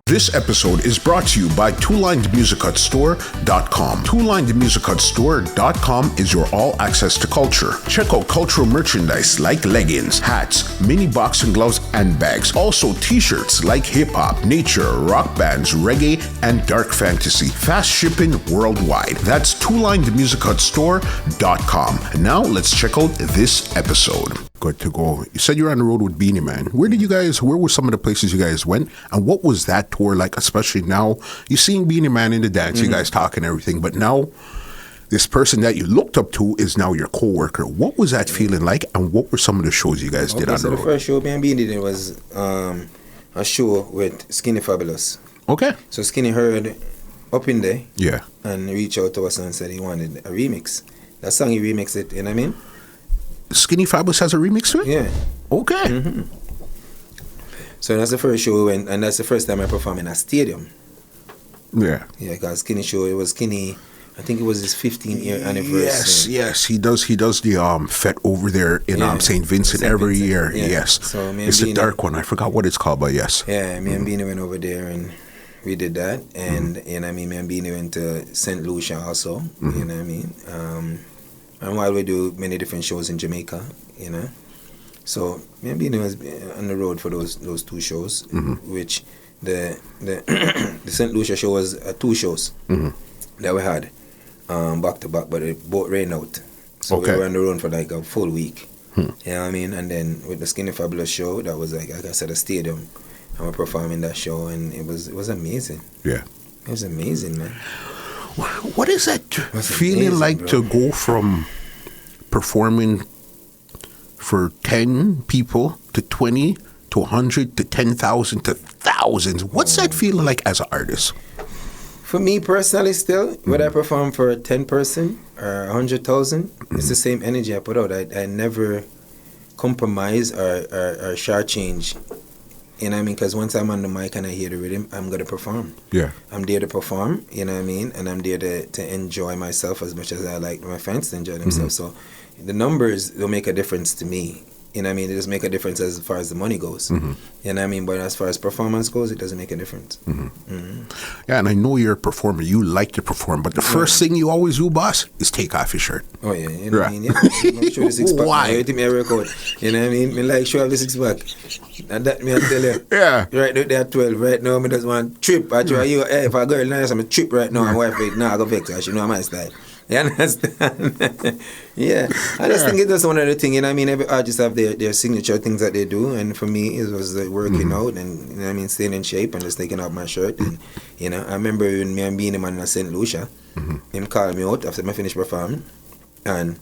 This episode is brought to you by TwoLinedMusicHutStore.com. TwoLinedMusicHutStore.com is your all-access to culture. Check out cultural merchandise like leggings, hats, mini boxing gloves, and bags. Also t-shirts like hip-hop, nature, rock bands, reggae, and dark fantasy. Fast shipping worldwide. That's TwoLinedMusicHutStore.com. And now let's check out this episode. Good to go. You said you're on the road with Beenie Man. Where were some of the places you guys went? And what was that tour like, especially now? You're seeing Beenie Man in the dance, you guys talking and everything, but now this person that you looked up to is now your co-worker. What was that feeling like, and what were some of the shows you guys did on the road? The first show me and Beenie did was a show with Skinny Fabulous. Okay. So Skinny heard Up in There. Yeah. And reached out to us and said he wanted a remix. That song he remixed it, you know what I mean? Skinny Fabulous has a remix to it? Yeah. Okay. Mm-hmm. So that's the first show we went, and that's the first time I performed in a stadium. Yeah. Yeah, because Skinny show, it was Skinny, I think it was his 15-year anniversary. Yes. He does the fete over there in St. Vincent every year. Yeah. Yes. So it's a dark one. I forgot what it's called, but yes. Yeah, me and Beenie went over there and we did that. And, you know what I mean, me and Beenie went to St. Lucia also, you know what I mean? And while we do many different shows in Jamaica, you know. So me and Beenie was on the road for those two shows, which the the St. Lucia show was 2 shows that we had back to back, but it both rained out. So we were on the road for like a full week. You know what I mean? And then with the Skinny Fabulous show, that was like I said, a stadium, and we're performing that show, and it was amazing. Yeah. It was amazing, man. What is that feeling amazing, like, bro, to go from performing for 10 people to 20 to 100 to 10,000 to thousands? What's that feeling like as an artist? For me personally, still, whether I perform for a 10 person or 100,000, it's the same energy I put out. I never compromise or shortchange. You know what I mean? Because once I'm on the mic and I hear the rhythm, I'm going to perform. Yeah. I'm there to perform, you know what I mean? And I'm there to enjoy myself as much as I like my friends to enjoy themselves. So the numbers don't make a difference to me. You know what I mean? It just make a difference as far as the money goes. You know what I mean? But as far as performance goes, it doesn't make a difference. Yeah, and I know you're a performer. You like to perform. But the first thing you always do, boss, is take off your shirt. Oh, yeah. You know what I mean? Yeah. I'm show the six pack. Why? You think me I work out. You know what I mean? Me like show up the 6 pack. And that me I tell you. Yeah. Right now they are 12. Right now me just want trip. I try you. Hey, if a girl nice, I'm a trip right now. My wife like, nah, I go vex her. She know my style. You understand? Yeah. I just think it's just one of the things, you know what I mean? Every artist have their signature things that they do, and for me it was working out and, you know what I mean, staying in shape and just taking off my shirt. And, you know, I remember when me and Beenie Man in St. Lucia, him called me out after I finished performing, and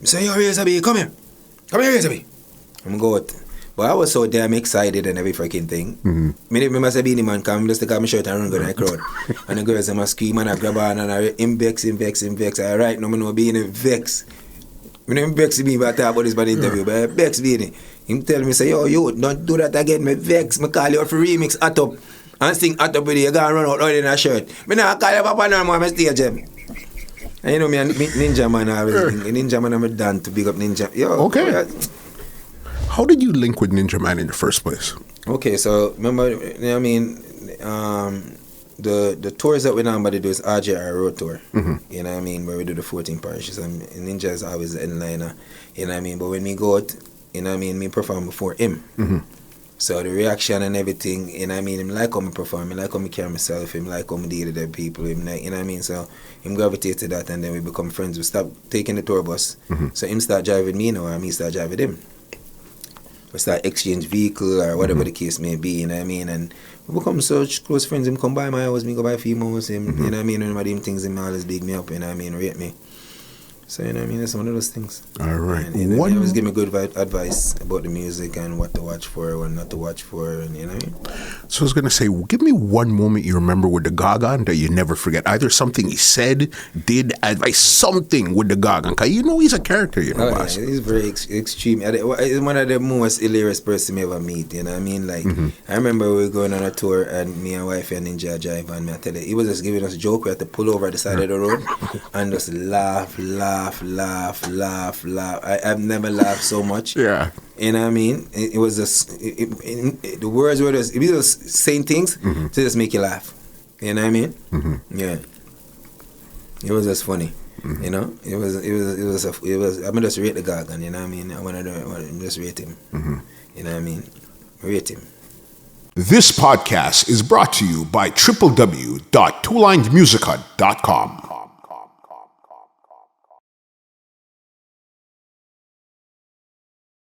he said, yo, Razor B, come here, Razor B. I'm go out. But I was so damn excited and every freaking thing. Me remember say Beenie Man come, just take off my shirt and run go to the crowd. And the girls them a scream and I grab on and I vex. I right now I know Beenie vex. I know vex me but I talk about this by the interview, but I vex Beenie. Him tell me say, yo, don't do that again, me vex. Me call you for remix hot up. And sing hot up with you, gonna run out in a shirt. Me now call you Papa Norm on my stage him. And you know me and Ninja Man always Ninja Man I'm done to big up Ninja. Yo, okay. How did you link with Ninja Man in the first place? Okay, so remember, you know what I mean, the tours that we normally do is RJR Road Tour. You know what I mean, where we do the 14 parishes, and Ninja is always the headliner. You know what I mean, but when we go out, you know what I mean, me perform before him. So the reaction and everything, you know what I mean, him like how me perform, him like how me carry myself, him like how me deal with the people, him like, you know what I mean, so him gravitate to that, and then we become friends. We stop taking the tour bus, so him start driving me now, and me start driving him. We start exchange vehicle or whatever the case may be, you know what I mean, and we become such close friends. Him come by my house, me go by females, him, you know what I mean, one of them things him always big me up, you know what I mean, rate me. So, you know what I mean, it's one of those things. All right. And, he always give me good advice about the music and what to watch for, what not to watch for, and you know what I mean? So I was going to say, give me one moment you remember with the Gaga that you never forget. Either something he said, did, advice, something with the Gaga. Because you know he's a character, you know, boss. Yeah, he's very extreme. He's one of the most hilarious person you ever meet, you know what I mean? Like, I remember we were going on a tour and me and wife and Ninja drive, and me I tell you, he was just giving us a joke. We had to pull over at the side of the road and just laugh. I've never laughed so much. Yeah. You know what I mean? It was just the words were just saying things to just make you laugh. You know what I mean? Yeah. It was just funny. You know, it was. I'm just rate the Gargan. You know what I mean? I want to just rate him. You know what I mean? Rate him. This podcast is brought to you by www.twolinedmusichut.com.